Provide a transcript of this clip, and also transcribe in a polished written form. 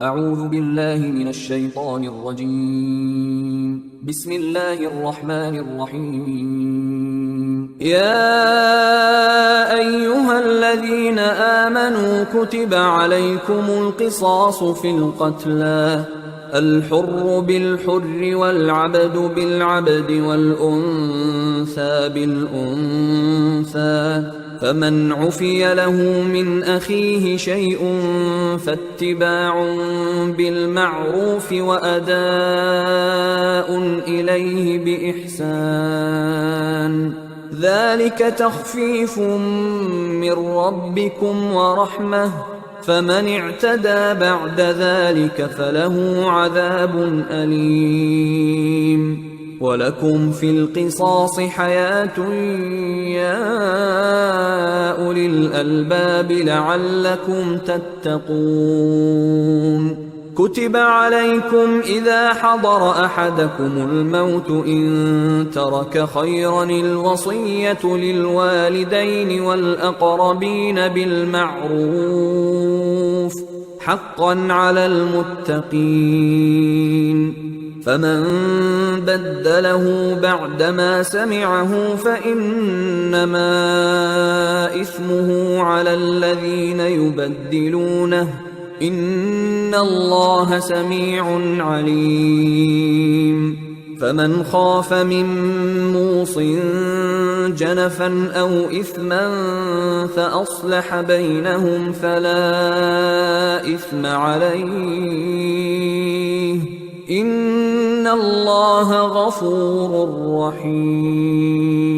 أعوذ بالله من الشيطان الرجيم. بسم الله الرحمن الرحيم. يا أيها الذين آمنوا كتب عليكم القصاص في القتلى، الحر بالحر والعبد بالعبد والأنثى بالأنثى، فمن عفي له من أخيه شيء فاتباع بالمعروف وأداء إليه بإحسان، ذلك تخفيف من ربكم ورحمة، فمن اعتدى بعد ذلك فله عذاب أليم. ولكم في القصاص حياة يا أولي الألباب لعلكم تتقون. كتب عليكم إذا حضر أحدكم الموت إن ترك خيرا الوصية للوالدين والأقربين بالمعروف، حقا على المتقين. فمن بدله بعدما سمعه فإنما إثمه على الذين يبدلونه، إن الله سميع عليم. فمن خاف من موص جنفا أو إثما فأصلح بينهم فلا إثم عليه، إن الله غفور رحيم.